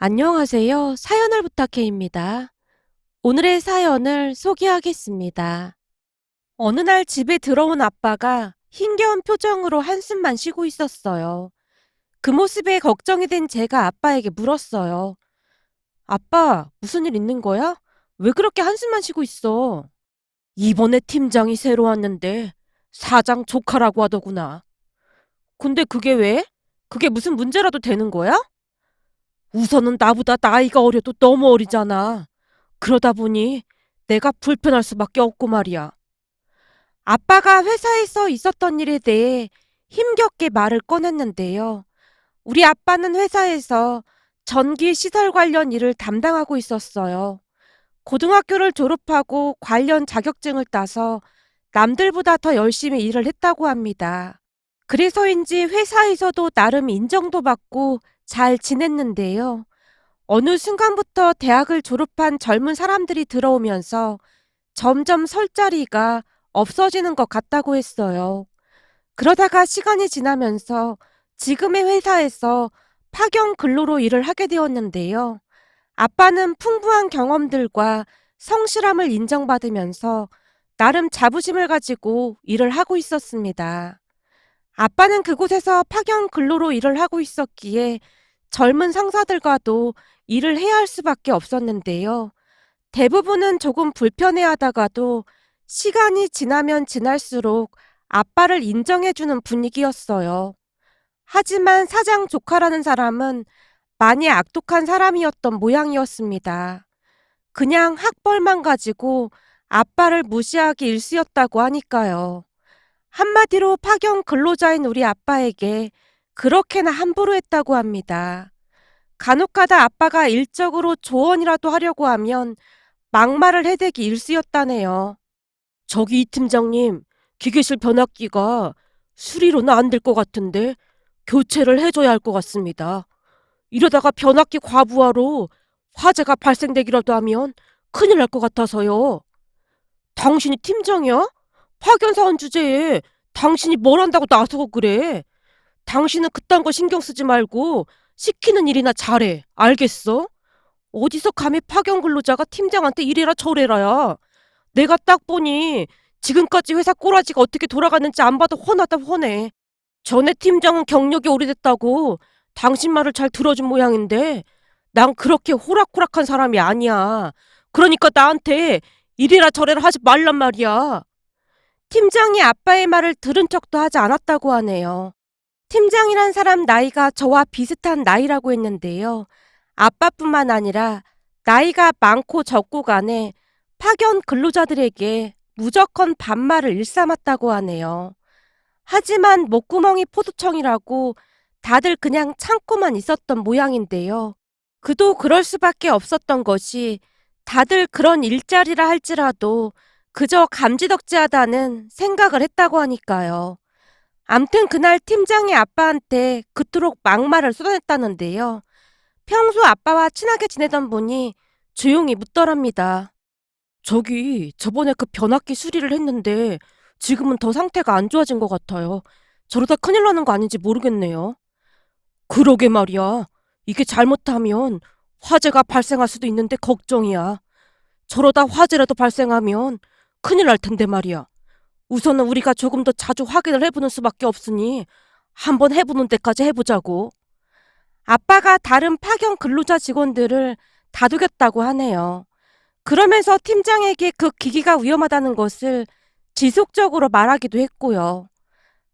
안녕하세요. 사연을 부탁해입니다. 오늘의 사연을 소개하겠습니다. 어느 날 집에 들어온 아빠가 힘겨운 표정으로 한숨만 쉬고 있었어요. 그 모습에 걱정이 된 제가 아빠에게 물었어요. 아빠, 무슨 일 있는 거야? 왜 그렇게 한숨만 쉬고 있어? 이번에 팀장이 새로 왔는데 사장 조카라고 하더구나. 근데 그게 왜? 그게 무슨 문제라도 되는 거야? 우선은 나보다 나이가 어려도 너무 어리잖아. 그러다 보니 내가 불편할 수밖에 없고 말이야. 아빠가 회사에서 있었던 일에 대해 힘겹게 말을 꺼냈는데요. 우리 아빠는 회사에서 전기 시설 관련 일을 담당하고 있었어요. 고등학교를 졸업하고 관련 자격증을 따서 남들보다 더 열심히 일을 했다고 합니다. 그래서인지 회사에서도 나름 인정도 받고 잘 지냈는데요. 어느 순간부터 대학을 졸업한 젊은 사람들이 들어오면서 점점 설 자리가 없어지는 것 같다고 했어요. 그러다가 시간이 지나면서 지금의 회사에서 파견 근로로 일을 하게 되었는데요. 아빠는 풍부한 경험들과 성실함을 인정받으면서 나름 자부심을 가지고 일을 하고 있었습니다. 아빠는 그곳에서 파견 근로로 일을 하고 있었기에 젊은 상사들과도 일을 해야 할 수밖에 없었는데요. 대부분은 조금 불편해하다가도 시간이 지나면 지날수록 아빠를 인정해주는 분위기였어요. 하지만 사장 조카라는 사람은 많이 악독한 사람이었던 모양이었습니다. 그냥 학벌만 가지고 아빠를 무시하기 일쑤였다고 하니까요. 한마디로 파견 근로자인 우리 아빠에게 그렇게나 함부로 했다고 합니다. 간혹가다 아빠가 일적으로 조언이라도 하려고 하면 막말을 해대기 일쑤였다네요. 저기 이 팀장님, 기계실 변압기가 수리로는 안 될 것 같은데 교체를 해줘야 할 것 같습니다. 이러다가 변압기 과부하로 화재가 발생되기라도 하면 큰일 날 것 같아서요. 당신이 팀장이야? 파견사원 주제에 당신이 뭘 한다고 나서고 그래? 당신은 그딴 거 신경 쓰지 말고 시키는 일이나 잘해. 알겠어? 어디서 감히 파견 근로자가 팀장한테 이래라 저래라야. 내가 딱 보니 지금까지 회사 꼬라지가 어떻게 돌아가는지 안 봐도 훤하다 훤해. 전에 팀장은 경력이 오래됐다고 당신 말을 잘 들어준 모양인데 난 그렇게 호락호락한 사람이 아니야. 그러니까 나한테 이래라 저래라 하지 말란 말이야. 팀장이 아빠의 말을 들은 척도 하지 않았다고 하네요. 팀장이란 사람 나이가 저와 비슷한 나이라고 했는데요. 아빠뿐만 아니라 나이가 많고 적고 간에 파견 근로자들에게 무조건 반말을 일삼았다고 하네요. 하지만 목구멍이 포도청이라고 다들 그냥 참고만 있었던 모양인데요. 그도 그럴 수밖에 없었던 것이 다들 그런 일자리라 할지라도 그저 감지덕지하다는 생각을 했다고 하니까요. 암튼 그날 팀장이 아빠한테 그토록 막말을 쏟아냈다는데요. 평소 아빠와 친하게 지내던 분이 조용히 묻더랍니다. 저기 저번에 그 변압기 수리를 했는데 지금은 더 상태가 안 좋아진 것 같아요. 저러다 큰일 나는 거 아닌지 모르겠네요. 그러게 말이야. 이게 잘못하면 화재가 발생할 수도 있는데 걱정이야. 저러다 화재라도 발생하면 큰일 날 텐데 말이야. 우선은 우리가 조금 더 자주 확인을 해보는 수밖에 없으니 한번 해보는 데까지 해보자고. 아빠가 다른 파견 근로자 직원들을 다독였다고 하네요. 그러면서 팀장에게 그 기기가 위험하다는 것을 지속적으로 말하기도 했고요.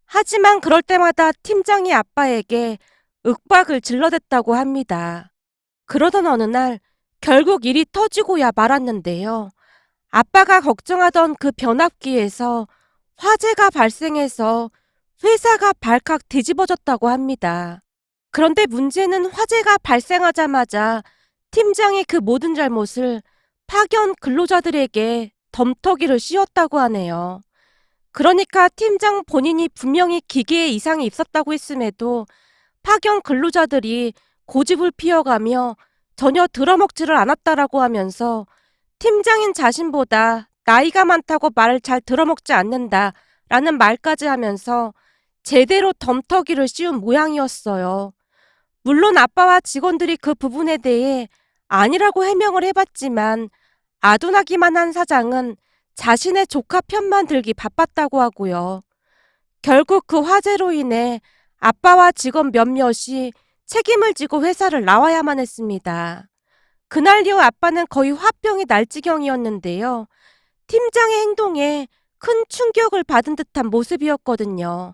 하지만 그럴 때마다 팀장이 아빠에게 윽박을 질러댔다고 합니다. 그러던 어느 날 결국 일이 터지고야 말았는데요. 아빠가 걱정하던 그 변압기에서 화재가 발생해서 회사가 발칵 뒤집어졌다고 합니다. 그런데 문제는 화재가 발생하자마자 팀장이 그 모든 잘못을 파견 근로자들에게 덤터기를 씌웠다고 하네요. 그러니까 팀장 본인이 분명히 기계에 이상이 있었다고 했음에도 파견 근로자들이 고집을 피워가며 전혀 들어먹지를 않았다라고 하면서 팀장인 자신보다 나이가 많다고 말을 잘 들어먹지 않는다라는 말까지 하면서 제대로 덤터기를 씌운 모양이었어요. 물론 아빠와 직원들이 그 부분에 대해 아니라고 해명을 해봤지만 아둔하기만 한 사장은 자신의 조카 편만 들기 바빴다고 하고요. 결국 그 화재로 인해 아빠와 직원 몇몇이 책임을 지고 회사를 나와야만 했습니다. 그날 이후 아빠는 거의 화병이 날 지경이었는데요. 팀장의 행동에 큰 충격을 받은 듯한 모습이었거든요.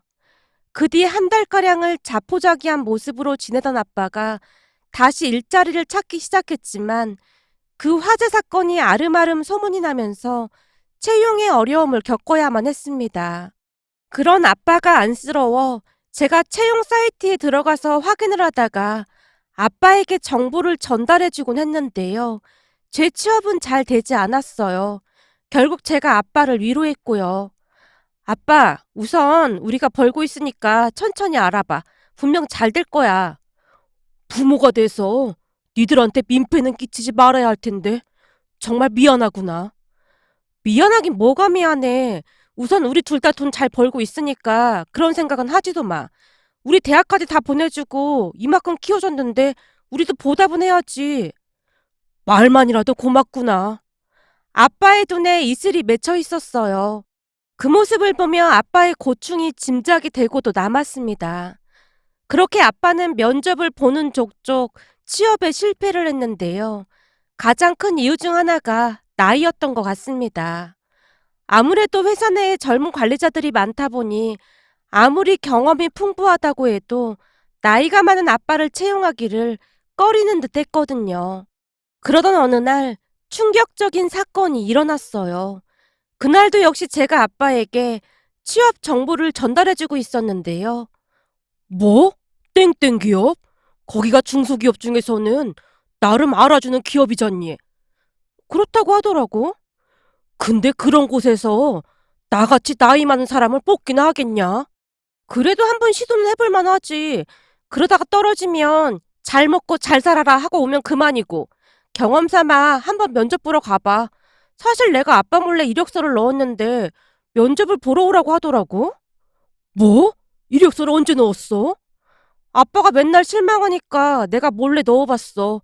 그 뒤 한 달가량을 자포자기한 모습으로 지내던 아빠가 다시 일자리를 찾기 시작했지만 그 화재 사건이 아름아름 소문이 나면서 채용의 어려움을 겪어야만 했습니다. 그런 아빠가 안쓰러워 제가 채용 사이트에 들어가서 확인을 하다가 아빠에게 정보를 전달해주곤 했는데요. 재취업은 잘 되지 않았어요. 결국 제가 아빠를 위로했고요. 아빠, 우선 우리가 벌고 있으니까 천천히 알아봐. 분명 잘 될 거야. 부모가 돼서 니들한테 민폐는 끼치지 말아야 할 텐데. 정말 미안하구나. 미안하긴 뭐가 미안해. 우선 우리 둘 다 돈 잘 벌고 있으니까 그런 생각은 하지도 마. 우리 대학까지 다 보내주고 이만큼 키워줬는데 우리도 보답은 해야지. 말만이라도 고맙구나. 아빠의 눈에 이슬이 맺혀 있었어요. 그 모습을 보며 아빠의 고충이 짐작이 되고도 남았습니다. 그렇게 아빠는 면접을 보는 족족 취업에 실패를 했는데요. 가장 큰 이유 중 하나가 나이였던 것 같습니다. 아무래도 회사 내에 젊은 관리자들이 많다 보니 아무리 경험이 풍부하다고 해도 나이가 많은 아빠를 채용하기를 꺼리는 듯 했거든요. 그러던 어느 날 충격적인 사건이 일어났어요. 그날도 역시 제가 아빠에게 취업 정보를 전달해주고 있었는데요. 뭐? 땡땡 기업? 거기가 중소기업 중에서는 나름 알아주는 기업이잖니. 그렇다고 하더라고. 근데 그런 곳에서 나같이 나이 많은 사람을 뽑기나 하겠냐? 그래도 한번 시도는 해볼 만하지. 그러다가 떨어지면 잘 먹고 잘 살아라 하고 오면 그만이고 경험 삼아 한번 면접 보러 가봐. 사실 내가 아빠 몰래 이력서를 넣었는데 면접을 보러 오라고 하더라고. 뭐? 이력서를 언제 넣었어? 아빠가 맨날 실망하니까 내가 몰래 넣어봤어.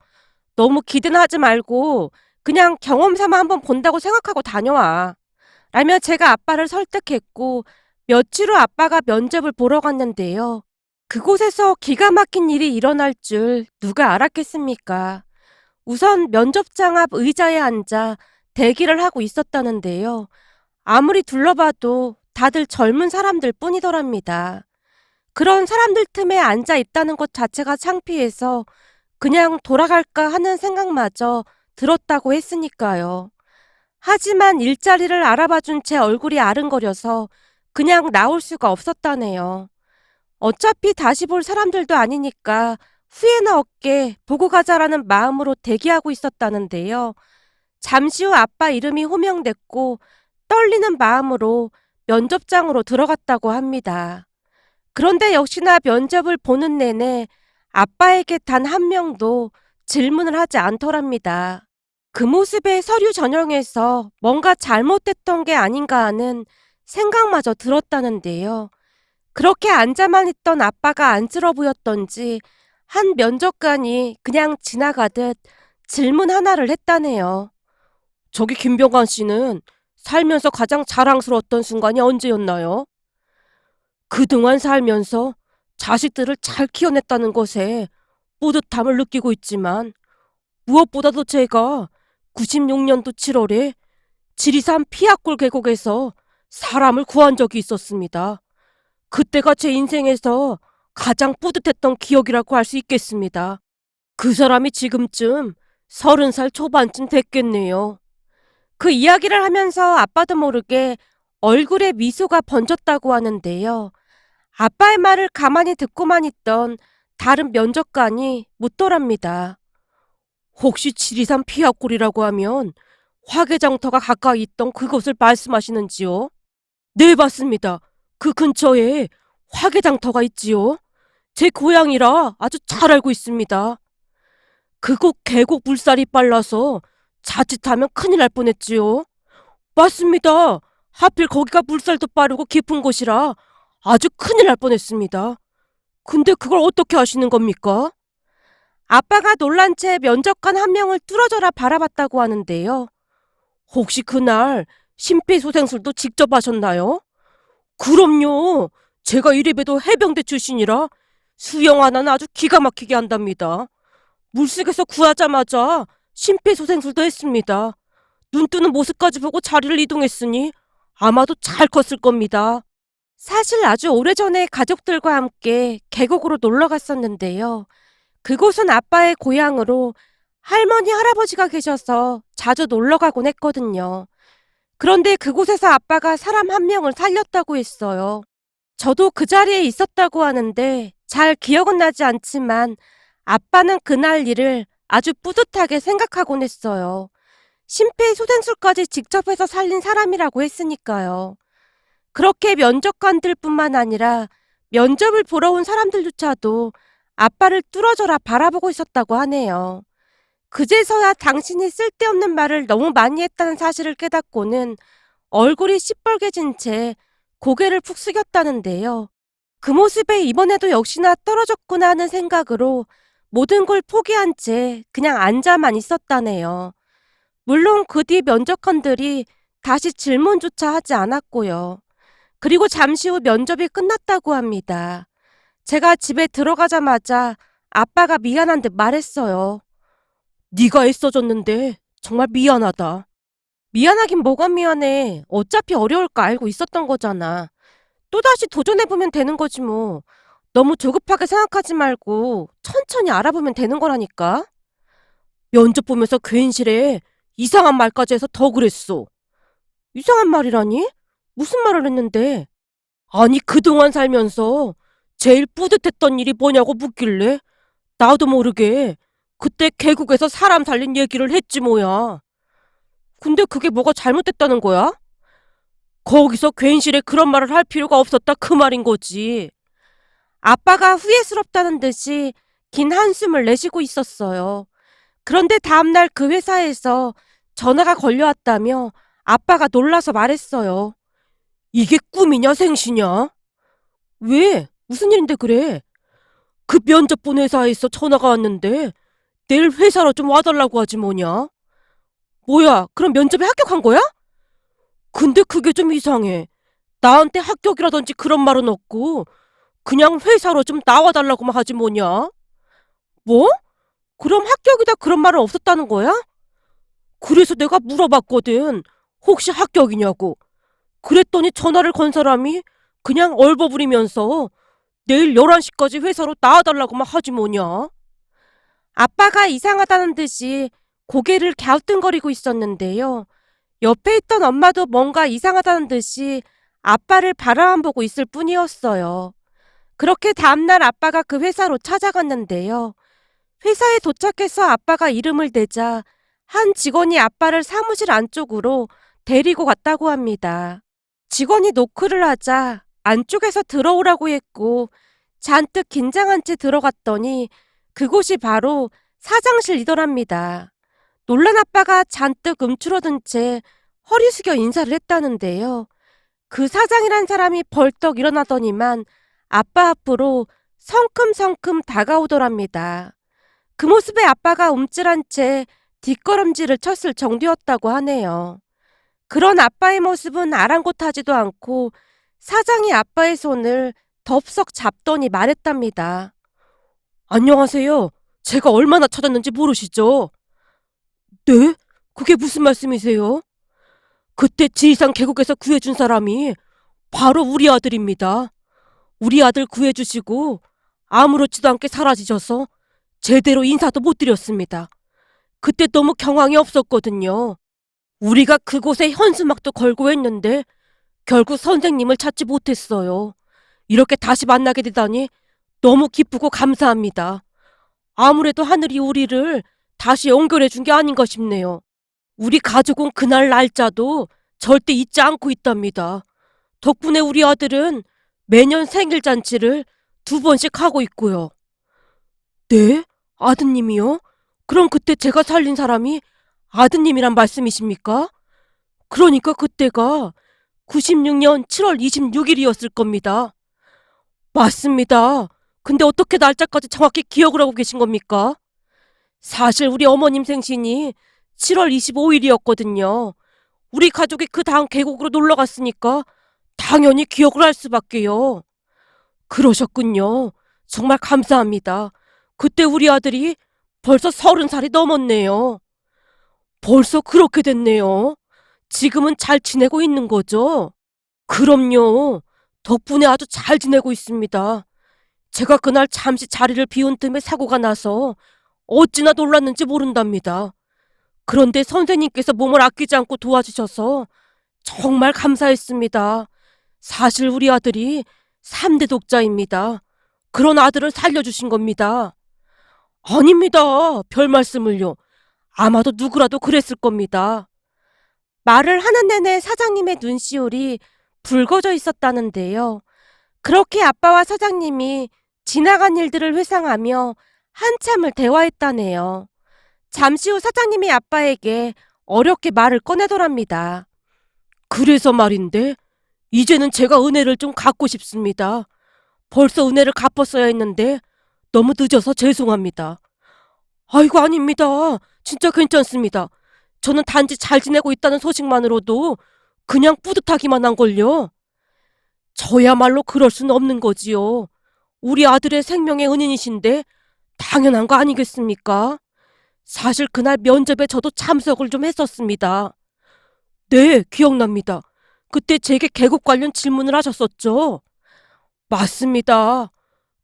너무 기대는 하지 말고 그냥 경험 삼아 한번 본다고 생각하고 다녀와. 라며 제가 아빠를 설득했고 며칠 후 아빠가 면접을 보러 갔는데요. 그곳에서 기가 막힌 일이 일어날 줄 누가 알았겠습니까? 우선 면접장 앞 의자에 앉아 대기를 하고 있었다는데요. 아무리 둘러봐도 다들 젊은 사람들 뿐이더랍니다. 그런 사람들 틈에 앉아 있다는 것 자체가 창피해서 그냥 돌아갈까 하는 생각마저 들었다고 했으니까요. 하지만 일자리를 알아봐준 제 얼굴이 아른거려서 그냥 나올 수가 없었다네요. 어차피 다시 볼 사람들도 아니니까 후회나 없게 보고 가자라는 마음으로 대기하고 있었다는데요. 잠시 후 아빠 이름이 호명됐고 떨리는 마음으로 면접장으로 들어갔다고 합니다. 그런데 역시나 면접을 보는 내내 아빠에게 단 한 명도 질문을 하지 않더랍니다. 그 모습에 서류 전형에서 뭔가 잘못됐던 게 아닌가 하는 생각마저 들었다는데요. 그렇게 앉아만 있던 아빠가 안쓰러워 보였던지 한 면접관이 그냥 지나가듯 질문 하나를 했다네요. 저기 김병관 씨는 살면서 가장 자랑스러웠던 순간이 언제였나요? 그동안 살면서 자식들을 잘 키워냈다는 것에 뿌듯함을 느끼고 있지만 무엇보다도 제가 96년도 7월에 지리산 피아골 계곡에서 사람을 구한 적이 있었습니다. 그때가 제 인생에서 가장 뿌듯했던 기억이라고 할 수 있겠습니다. 그 사람이 지금쯤 30살 초반쯤 됐겠네요. 그 이야기를 하면서 아빠도 모르게 얼굴에 미소가 번졌다고 하는데요. 아빠의 말을 가만히 듣고만 있던 다른 면접관이 묻더랍니다. 혹시 지리산 피아골이라고 하면 화개장터가 가까이 있던 그곳을 말씀하시는지요? 네, 맞습니다. 그 근처에 화개장터가 있지요. 제 고향이라 아주 잘 알고 있습니다. 그곳 계곡 물살이 빨라서 자칫하면 큰일 날 뻔했지요. 맞습니다. 하필 거기가 물살도 빠르고 깊은 곳이라 아주 큰일 날 뻔했습니다. 근데 그걸 어떻게 아시는 겁니까? 아빠가 놀란 채 면접관 한 명을 뚫어져라 바라봤다고 하는데요. 혹시 그날 심폐소생술도 직접 하셨나요? 그럼요. 제가 이래봬도 해병대 출신이라 수영 하나는 아주 기가 막히게 한답니다. 물속에서 구하자마자 심폐소생술도 했습니다. 눈 뜨는 모습까지 보고 자리를 이동했으니 아마도 잘 컸을 겁니다. 사실 아주 오래전에 가족들과 함께 계곡으로 놀러 갔었는데요. 그곳은 아빠의 고향으로 할머니, 할아버지가 계셔서 자주 놀러 가곤 했거든요. 그런데 그곳에서 아빠가 사람 한 명을 살렸다고 했어요. 저도 그 자리에 있었다고 하는데 잘 기억은 나지 않지만 아빠는 그날 일을 아주 뿌듯하게 생각하곤 했어요. 심폐소생술까지 직접 해서 살린 사람이라고 했으니까요. 그렇게 면접관들뿐만 아니라 면접을 보러 온 사람들조차도 아빠를 뚫어져라 바라보고 있었다고 하네요. 그제서야 당신이 쓸데없는 말을 너무 많이 했다는 사실을 깨닫고는 얼굴이 시뻘개진 채 고개를 푹 숙였다는데요. 그 모습에 이번에도 역시나 떨어졌구나 하는 생각으로 모든 걸 포기한 채 그냥 앉아만 있었다네요. 물론 그 뒤 면접관들이 다시 질문조차 하지 않았고요. 그리고 잠시 후 면접이 끝났다고 합니다. 제가 집에 들어가자마자 아빠가 미안한 듯 말했어요. 네가 애써줬는데 정말 미안하다. 미안하긴 뭐가 미안해. 어차피 어려울 거 알고 있었던 거잖아. 또다시 도전해보면 되는 거지 뭐. 너무 조급하게 생각하지 말고 천천히 알아보면 되는 거라니까. 면접 보면서 괜시레 이상한 말까지 해서 더 그랬어. 이상한 말이라니? 무슨 말을 했는데? 아니 그동안 살면서 제일 뿌듯했던 일이 뭐냐고 묻길래 나도 모르게 그때 계곡에서 사람 살린 얘기를 했지 뭐야. 근데 그게 뭐가 잘못됐다는 거야? 거기서 괜시레 그런 말을 할 필요가 없었다 그 말인 거지. 아빠가 후회스럽다는 듯이 긴 한숨을 내쉬고 있었어요. 그런데 다음날 그 회사에서 전화가 걸려왔다며 아빠가 놀라서 말했어요. 이게 꿈이냐 생시냐? 왜? 무슨 일인데 그래? 그 면접 본 회사에서 전화가 왔는데 내일 회사로 좀 와달라고 하지 뭐냐? 뭐야, 그럼 면접에 합격한 거야? 근데 그게 좀 이상해. 나한테 합격이라든지 그런 말은 없고 그냥 회사로 좀 나와달라고만 하지 뭐냐? 뭐? 그럼 합격이다 그런 말은 없었다는 거야? 그래서 내가 물어봤거든. 혹시 합격이냐고. 그랬더니 전화를 건 사람이 그냥 얼버무리면서 내일 11시까지 회사로 나와달라고만 하지 뭐냐? 아빠가 이상하다는 듯이 고개를 갸우뚱거리고 있었는데요. 옆에 있던 엄마도 뭔가 이상하다는 듯이 아빠를 바라보고 있을 뿐이었어요. 그렇게 다음날 아빠가 그 회사로 찾아갔는데요. 회사에 도착해서 아빠가 이름을 대자 한 직원이 아빠를 사무실 안쪽으로 데리고 갔다고 합니다. 직원이 노크를 하자 안쪽에서 들어오라고 했고 잔뜩 긴장한 채 들어갔더니 그곳이 바로 사장실이더랍니다. 놀란 아빠가 잔뜩 움츠러든 채 허리 숙여 인사를 했다는데요. 그 사장이란 사람이 벌떡 일어나더니만 아빠 앞으로 성큼성큼 다가오더랍니다. 그 모습에 아빠가 움찔한 채 뒷걸음질을 쳤을 정도였다고 하네요. 그런 아빠의 모습은 아랑곳하지도 않고 사장이 아빠의 손을 덥석 잡더니 말했답니다. 안녕하세요. 제가 얼마나 찾았는지 모르시죠? 네? 그게 무슨 말씀이세요? 그때 지리산 계곡에서 구해준 사람이 바로 우리 아들입니다. 우리 아들 구해주시고 아무렇지도 않게 사라지셔서 제대로 인사도 못 드렸습니다. 그때 너무 경황이 없었거든요. 우리가 그곳에 현수막도 걸고 했는데 결국 선생님을 찾지 못했어요. 이렇게 다시 만나게 되다니 너무 기쁘고 감사합니다. 아무래도 하늘이 우리를 다시 연결해 준 게 아닌가 싶네요. 우리 가족은 그날 날짜도 절대 잊지 않고 있답니다. 덕분에 우리 아들은 매년 생일 잔치를 2번씩 하고 있고요. 네? 아드님이요? 그럼 그때 제가 살린 사람이 아드님이란 말씀이십니까? 그러니까 그때가 96년 7월 26일이었을 겁니다. 맞습니다. 근데 어떻게 날짜까지 정확히 기억을 하고 계신 겁니까? 사실 우리 어머님 생신이 7월 25일이었거든요. 우리 가족이 그 다음 계곡으로 놀러 갔으니까 당연히 기억을 할 수밖에요. 그러셨군요. 정말 감사합니다. 그때 우리 아들이 벌써 30살이 넘었네요. 벌써 그렇게 됐네요. 지금은 잘 지내고 있는 거죠? 그럼요. 덕분에 아주 잘 지내고 있습니다. 제가 그날 잠시 자리를 비운 틈에 사고가 나서 어찌나 놀랐는지 모른답니다. 그런데 선생님께서 몸을 아끼지 않고 도와주셔서 정말 감사했습니다. 사실 우리 아들이 3대 독자입니다. 그런 아들을 살려주신 겁니다. 아닙니다. 별 말씀을요. 아마도 누구라도 그랬을 겁니다. 말을 하는 내내 사장님의 눈시울이 붉어져 있었다는데요. 그렇게 아빠와 사장님이 지나간 일들을 회상하며 한참을 대화했다네요. 잠시 후 사장님이 아빠에게 어렵게 말을 꺼내더랍니다. 그래서 말인데, 이제는 제가 은혜를 좀 갚고 싶습니다. 벌써 은혜를 갚았어야 했는데 너무 늦어서 죄송합니다. 아이고, 아닙니다. 진짜 괜찮습니다. 저는 단지 잘 지내고 있다는 소식만으로도 그냥 뿌듯하기만 한걸요. 저야말로 그럴 수는 없는 거지요. 우리 아들의 생명의 은인이신데 당연한 거 아니겠습니까? 사실 그날 면접에 저도 참석을 좀 했었습니다. 네, 기억납니다. 그때 제게 계곡 관련 질문을 하셨었죠? 맞습니다.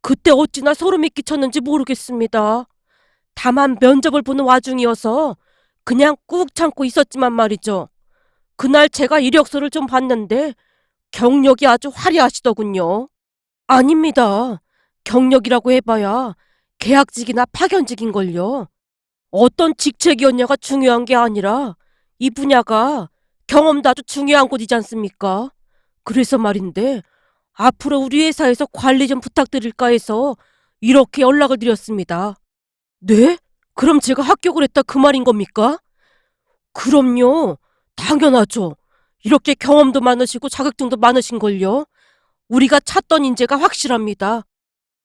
그때 어찌나 소름이 끼쳤는지 모르겠습니다. 다만 면접을 보는 와중이어서 그냥 꾹 참고 있었지만 말이죠. 그날 제가 이력서를 좀 봤는데 경력이 아주 화려하시더군요. 아닙니다. 경력이라고 해봐야 계약직이나 파견직인걸요. 어떤 직책이었냐가 중요한 게 아니라 이 분야가 경험도 아주 중요한 곳이지 않습니까? 그래서 말인데 앞으로 우리 회사에서 관리 좀 부탁드릴까 해서 이렇게 연락을 드렸습니다. 네? 그럼 제가 합격을 했다 그 말인 겁니까? 그럼요. 당연하죠. 이렇게 경험도 많으시고 자격증도 많으신걸요. 우리가 찾던 인재가 확실합니다.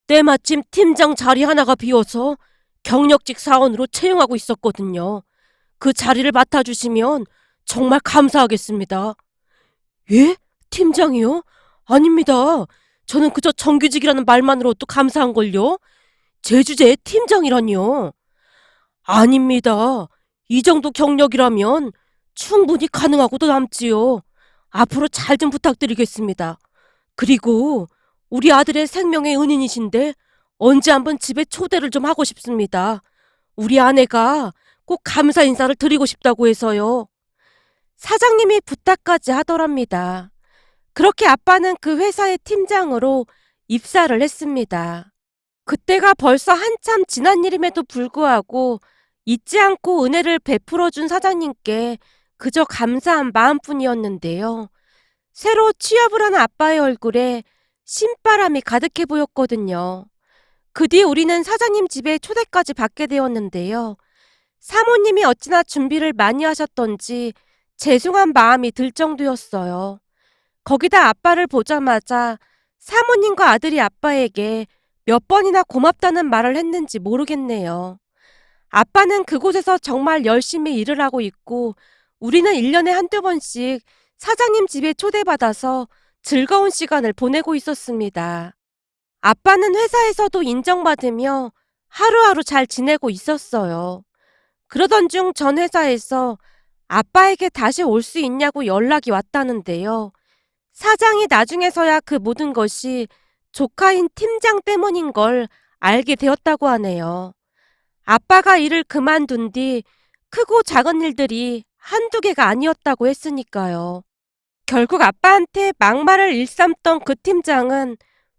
때마침 팀장 자리 하나가 비어서 경력직 사원으로 채용하고 있었거든요. 그 자리를 맡아주시면 정말 감사하겠습니다. 예? 팀장이요? 아닙니다. 저는 그저 정규직이라는 말만으로도 감사한걸요. 제 주제의 팀장이라니요. 아닙니다. 이 정도 경력이라면 충분히 가능하고도 남지요. 앞으로 잘 좀 부탁드리겠습니다. 그리고 우리 아들의 생명의 은인이신데 언제 한번 집에 초대를 좀 하고 싶습니다. 우리 아내가 꼭 감사 인사를 드리고 싶다고 해서요. 사장님이 부탁까지 하더랍니다. 그렇게 아빠는 그 회사의 팀장으로 입사를 했습니다. 그때가 벌써 한참 지난 일임에도 불구하고 잊지 않고 은혜를 베풀어준 사장님께 그저 감사한 마음뿐이었는데요. 새로 취업을 한 아빠의 얼굴에 신바람이 가득해 보였거든요. 그 뒤 우리는 사장님 집에 초대까지 받게 되었는데요. 사모님이 어찌나 준비를 많이 하셨던지 죄송한 마음이 들 정도였어요. 거기다 아빠를 보자마자 사모님과 아들이 아빠에게 몇 번이나 고맙다는 말을 했는지 모르겠네요. 아빠는 그곳에서 정말 열심히 일을 하고 있고 우리는 1년에 한두 번씩 사장님 집에 초대받아서 즐거운 시간을 보내고 있었습니다. 아빠는 회사에서도 인정받으며 하루하루 잘 지내고 있었어요. 그러던 중 전 회사에서 아빠에게 다시 올 수 있냐고 연락이 왔다는데요. 사장이 나중에서야 그 모든 것이 조카인 팀장 때문인 걸 알게 되었다고 하네요. 아빠가 일을 그만둔 뒤 크고 작은 일들이 한두 개가 아니었다고 했으니까요. 결국 아빠한테 막말을 일삼던 그 팀장은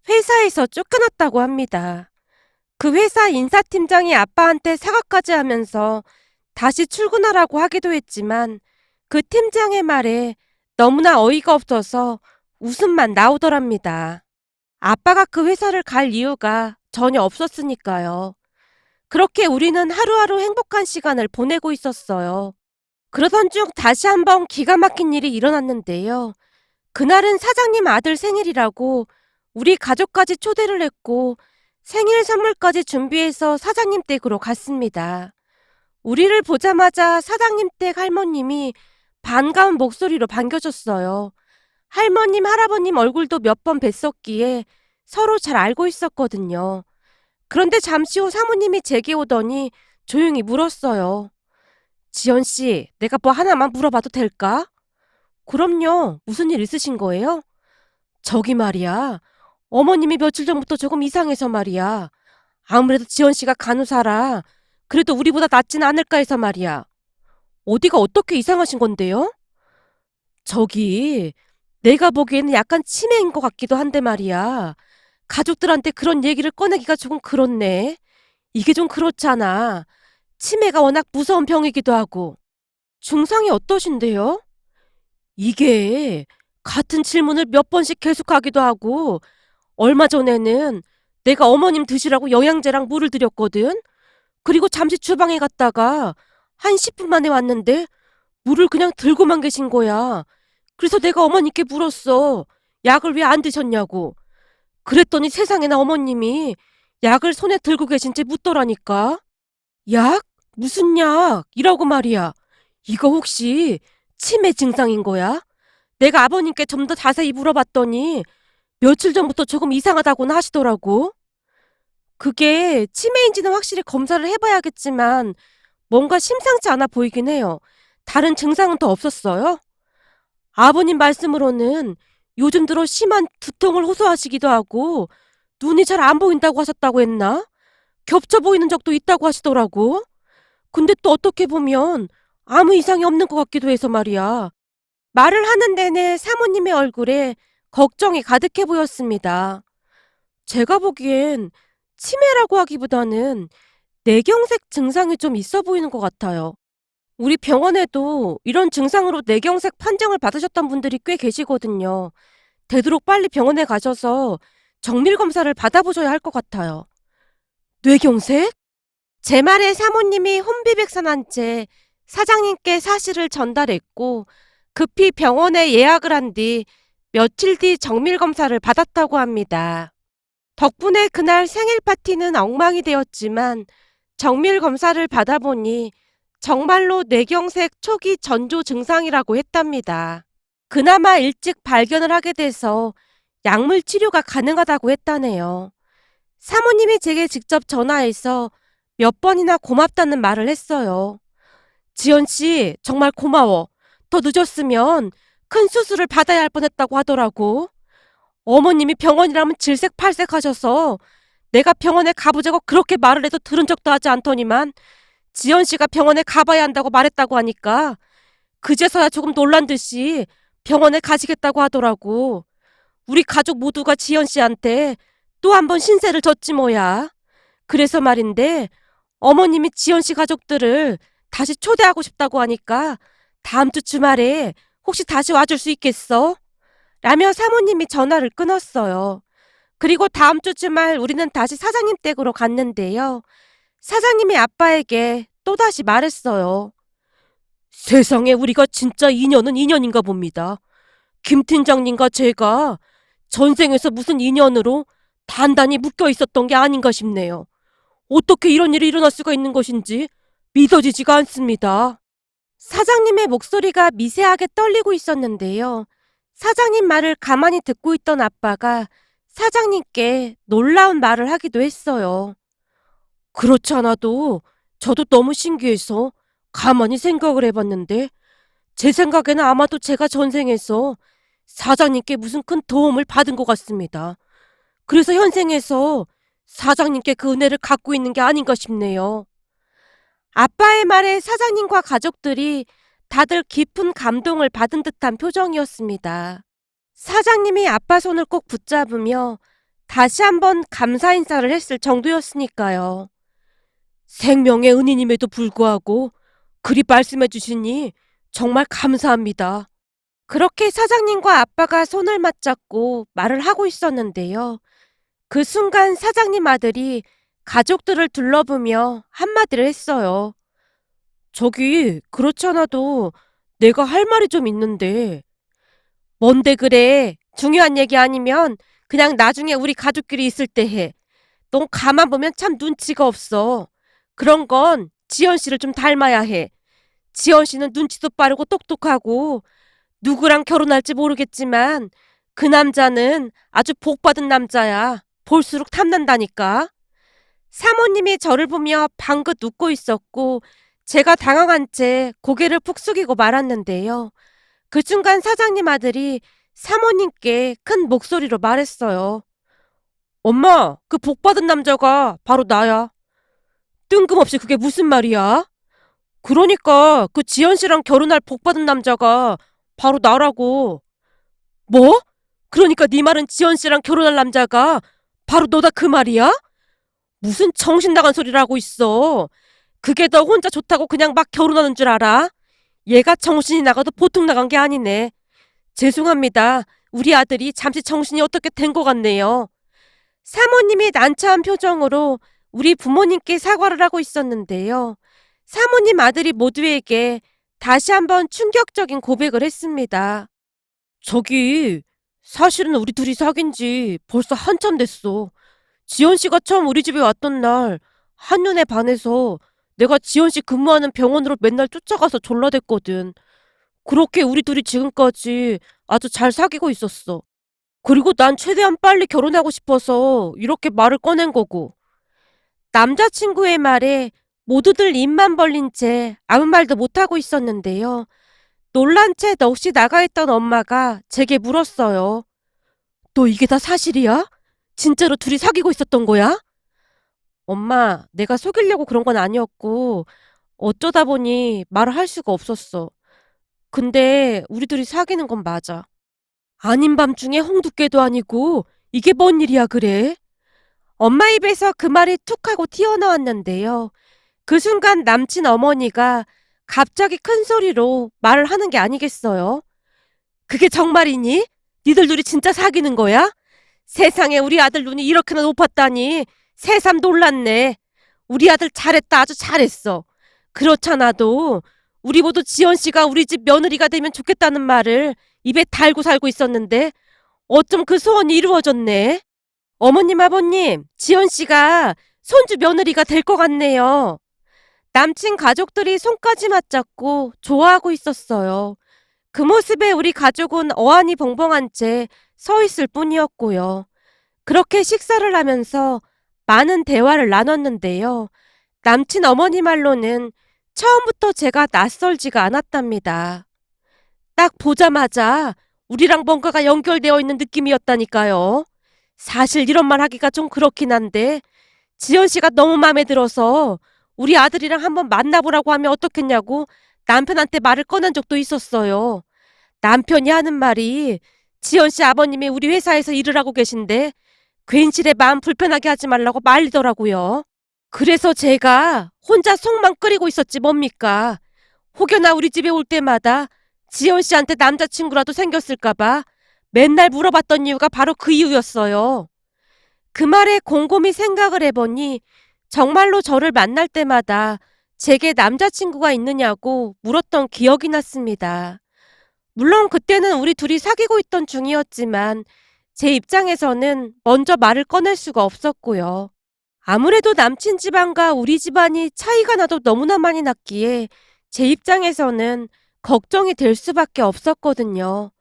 회사에서 쫓겨났다고 합니다. 그 회사 인사팀장이 아빠한테 사과까지 하면서 다시 출근하라고 하기도 했지만 그 팀장의 말에 너무나 어이가 없어서 웃음만 나오더랍니다. 아빠가 그 회사를 갈 이유가 전혀 없었으니까요. 그렇게 우리는 하루하루 행복한 시간을 보내고 있었어요. 그러던 중 다시 한번 기가 막힌 일이 일어났는데요. 그날은 사장님 아들 생일이라고 우리 가족까지 초대를 했고 생일 선물까지 준비해서 사장님 댁으로 갔습니다. 우리를 보자마자 사장님 댁 할머님이 반가운 목소리로 반겨줬어요. 할머님, 할아버님 얼굴도 몇 번 뵀었기에 서로 잘 알고 있었거든요. 그런데 잠시 후 사모님이 제게 오더니 조용히 물었어요. 지연 씨, 내가 뭐 하나만 물어봐도 될까? 그럼요. 무슨 일 있으신 거예요? 저기 말이야. 어머님이 며칠 전부터 조금 이상해서 말이야. 아무래도 지연 씨가 간호사라. 그래도 우리보다 낫진 않을까 해서 말이야. 어디가 어떻게 이상하신 건데요? 저기, 내가 보기에는 약간 치매인 것 같기도 한데 말이야. 가족들한테 그런 얘기를 꺼내기가 조금 그렇네. 이게 좀 그렇잖아. 치매가 워낙 무서운 병이기도 하고. 증상이 어떠신데요? 이게 같은 질문을 몇 번씩 계속하기도 하고, 얼마 전에는 내가 어머님 드시라고 영양제랑 물을 드렸거든? 그리고 잠시 주방에 갔다가 한 10분 만에 왔는데 물을 그냥 들고만 계신 거야. 그래서 내가 어머니께 물었어. 약을 왜 안 드셨냐고. 그랬더니 세상에나 어머님이 약을 손에 들고 계신 채 묻더라니까. 약? 무슨 약? 이라고 말이야. 이거 혹시 치매 증상인 거야? 내가 아버님께 좀 더 자세히 물어봤더니 며칠 전부터 조금 이상하다고는 하시더라고. 그게 치매인지는 확실히 검사를 해봐야겠지만 뭔가 심상치 않아 보이긴 해요. 다른 증상은 더 없었어요? 아버님 말씀으로는 요즘 들어 심한 두통을 호소하시기도 하고 눈이 잘 안 보인다고 하셨다고 했나? 겹쳐 보이는 적도 있다고 하시더라고. 근데 또 어떻게 보면 아무 이상이 없는 것 같기도 해서 말이야. 말을 하는 내내 사모님의 얼굴에 걱정이 가득해 보였습니다. 제가 보기엔 치매라고 하기보다는 뇌경색 증상이 좀 있어 보이는 것 같아요. 우리 병원에도 이런 증상으로 뇌경색 판정을 받으셨던 분들이 꽤 계시거든요. 되도록 빨리 병원에 가셔서 정밀 검사를 받아보셔야 할 것 같아요. 뇌경색? 제 말에 사모님이 혼비백산한 채 사장님께 사실을 전달했고 급히 병원에 예약을 한 뒤 며칠 뒤 정밀 검사를 받았다고 합니다. 덕분에 그날 생일 파티는 엉망이 되었지만 정밀 검사를 받아보니 정말로 뇌경색 초기 전조 증상이라고 했답니다. 그나마 일찍 발견을 하게 돼서 약물 치료가 가능하다고 했다네요. 사모님이 제게 직접 전화해서 몇 번이나 고맙다는 말을 했어요. 지연 씨, 정말 고마워. 더 늦었으면 큰 수술을 받아야 할 뻔했다고 하더라고. 어머님이 병원이라면 질색팔색 하셔서 내가 병원에 가보자고 그렇게 말을 해도 들은 적도 하지 않더니만 지연 씨가 병원에 가봐야 한다고 말했다고 하니까 그제서야 조금 놀란 듯이 병원에 가시겠다고 하더라고. 우리 가족 모두가 지연 씨한테 또 한 번 신세를 졌지 뭐야. 그래서 말인데 어머님이 지연 씨 가족들을 다시 초대하고 싶다고 하니까 다음 주 주말에 혹시 다시 와줄 수 있겠어? 라며 사모님이 전화를 끊었어요. 그리고 다음 주 주말 우리는 다시 사장님 댁으로 갔는데요. 사장님이 아빠에게 또다시 말했어요. 세상에 우리가 진짜 인연은 인연인가 봅니다. 김 팀장님과 제가 전생에서 무슨 인연으로 단단히 묶여 있었던 게 아닌가 싶네요. 어떻게 이런 일이 일어날 수가 있는 것인지 믿어지지가 않습니다. 사장님의 목소리가 미세하게 떨리고 있었는데요. 사장님 말을 가만히 듣고 있던 아빠가 사장님께 놀라운 말을 하기도 했어요. 그렇지 않아도 저도 너무 신기해서 가만히 생각을 해봤는데 제 생각에는 아마도 제가 전생에서 사장님께 무슨 큰 도움을 받은 것 같습니다. 그래서 현생에서 사장님께 그 은혜를 갖고 있는 게 아닌가 싶네요. 아빠의 말에 사장님과 가족들이 다들 깊은 감동을 받은 듯한 표정이었습니다. 사장님이 아빠 손을 꼭 붙잡으며 다시 한번 감사 인사를 했을 정도였으니까요. 생명의 은인임에도 불구하고 그리 말씀해 주시니 정말 감사합니다. 그렇게 사장님과 아빠가 손을 맞잡고 말을 하고 있었는데요. 그 순간 사장님 아들이 가족들을 둘러보며 한마디를 했어요. 저기, 그렇지 않아도 내가 할 말이 좀 있는데. 뭔데 그래? 중요한 얘기 아니면 그냥 나중에 우리 가족끼리 있을 때 해. 넌 가만 보면 참 눈치가 없어. 그런 건 지연 씨를 좀 닮아야 해. 지연 씨는 눈치도 빠르고 똑똑하고 누구랑 결혼할지 모르겠지만 그 남자는 아주 복받은 남자야. 볼수록 탐난다니까. 사모님이 저를 보며 방긋 웃고 있었고 제가 당황한 채 고개를 푹 숙이고 말았는데요. 그 순간 사장님 아들이 사모님께 큰 목소리로 말했어요. 엄마, 그 복받은 남자가 바로 나야. 뜬금없이 그게 무슨 말이야? 그러니까 그 지연 씨랑 결혼할 복받은 남자가 바로 나라고. 뭐? 그러니까 네 말은 지연 씨랑 결혼할 남자가 바로 너다 그 말이야? 무슨 정신 나간 소리를 하고 있어. 그게 너 혼자 좋다고 그냥 막 결혼하는 줄 알아? 얘가 정신이 나가도 보통 나간 게 아니네. 죄송합니다. 우리 아들이 잠시 정신이 어떻게 된 것 같네요. 사모님이 난처한 표정으로 우리 부모님께 사과를 하고 있었는데요. 사모님 아들이 모두에게 다시 한번 충격적인 고백을 했습니다. 저기, 사실은 우리 둘이 사귄 지 벌써 한참 됐어. 지연 씨가 처음 우리 집에 왔던 날 한눈에 반해서 내가 지연 씨 근무하는 병원으로 맨날 쫓아가서 졸라댔거든. 그렇게 우리 둘이 지금까지 아주 잘 사귀고 있었어. 그리고 난 최대한 빨리 결혼하고 싶어서 이렇게 말을 꺼낸 거고. 남자친구의 말에 모두들 입만 벌린 채 아무 말도 못하고 있었는데요. 놀란 채 넋이 나가 있던 엄마가 제게 물었어요. 너 이게 다 사실이야? 진짜로 둘이 사귀고 있었던 거야? 엄마, 내가 속이려고 그런 건 아니었고 어쩌다 보니 말을 할 수가 없었어. 근데 우리 둘이 사귀는 건 맞아. 아닌 밤중에 홍두깨도 아니고 이게 뭔 일이야 그래? 엄마 입에서 그 말이 툭 하고 튀어나왔는데요. 그 순간 남친 어머니가 갑자기 큰 소리로 말을 하는 게 아니겠어요? 그게 정말이니? 니들 둘이 진짜 사귀는 거야? 세상에 우리 아들 눈이 이렇게나 높았다니 새삼 놀랐네. 우리 아들 잘했다 아주 잘했어. 그렇잖아도 우리 모두 지연 씨가 우리 집 며느리가 되면 좋겠다는 말을 입에 달고 살고 있었는데 어쩜 그 소원이 이루어졌네. 어머님 아버님 지연 씨가 손주 며느리가 될 것 같네요. 남친 가족들이 손까지 맞잡고 좋아하고 있었어요. 그 모습에 우리 가족은 어안이 벙벙한 채 서 있을 뿐이었고요. 그렇게 식사를 하면서 많은 대화를 나눴는데요. 남친 어머니 말로는 처음부터 제가 낯설지가 않았답니다. 딱 보자마자 우리랑 뭔가가 연결되어 있는 느낌이었다니까요. 사실 이런 말 하기가 좀 그렇긴 한데 지연 씨가 너무 마음에 들어서 우리 아들이랑 한번 만나보라고 하면 어떻겠냐고 남편한테 말을 꺼낸 적도 있었어요. 남편이 하는 말이 지연 씨 아버님이 우리 회사에서 일을 하고 계신데 괜시레 마음 불편하게 하지 말라고 말리더라고요. 그래서 제가 혼자 속만 끓이고 있었지 뭡니까. 혹여나 우리 집에 올 때마다 지연 씨한테 남자친구라도 생겼을까봐 맨날 물어봤던 이유가 바로 그 이유였어요. 그 말에 곰곰이 생각을 해보니 정말로 저를 만날 때마다 제게 남자친구가 있느냐고 물었던 기억이 났습니다. 물론 그때는 우리 둘이 사귀고 있던 중이었지만 제 입장에서는 먼저 말을 꺼낼 수가 없었고요. 아무래도 남친 집안과 우리 집안이 차이가 나도 너무나 많이 났기에 제 입장에서는 걱정이 될 수밖에 없었거든요.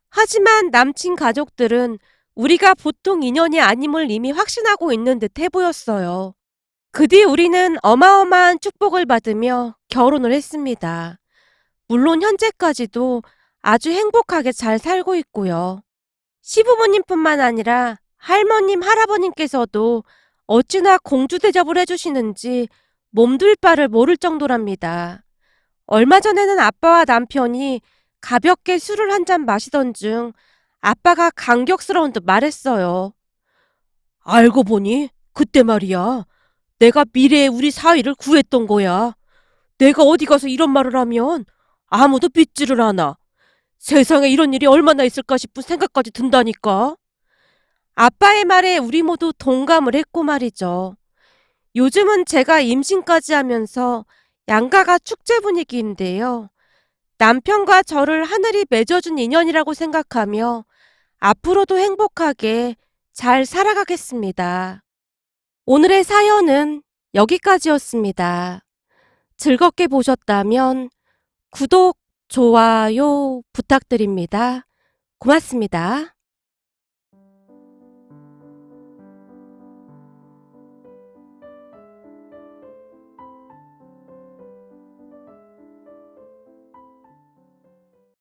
하지만 남친 가족들은 우리가 보통 인연이 아님을 이미 확신하고 있는 듯해 보였어요. 그 뒤 우리는 어마어마한 축복을 받으며 결혼을 했습니다. 물론 현재까지도 아주 행복하게 잘 살고 있고요. 시부모님뿐만 아니라 할머님, 할아버님께서도 어찌나 공주 대접을 해주시는지 몸둘 바를 모를 정도랍니다. 얼마 전에는 아빠와 남편이 가볍게 술을 한 잔 마시던 중 아빠가 감격스러운 듯 말했어요. 알고 보니 그때 말이야. 내가 미래의 우리 사위를 구했던 거야. 내가 어디 가서 이런 말을 하면 아무도 믿지를 않아. 세상에 이런 일이 얼마나 있을까 싶은 생각까지 든다니까. 아빠의 말에 우리 모두 동감을 했고 말이죠. 요즘은 제가 임신까지 하면서 양가가 축제 분위기인데요. 남편과 저를 하늘이 맺어준 인연이라고 생각하며 앞으로도 행복하게 잘 살아가겠습니다. 오늘의 사연은 여기까지였습니다. 즐겁게 보셨다면 구독, 좋아요 부탁드립니다. 고맙습니다.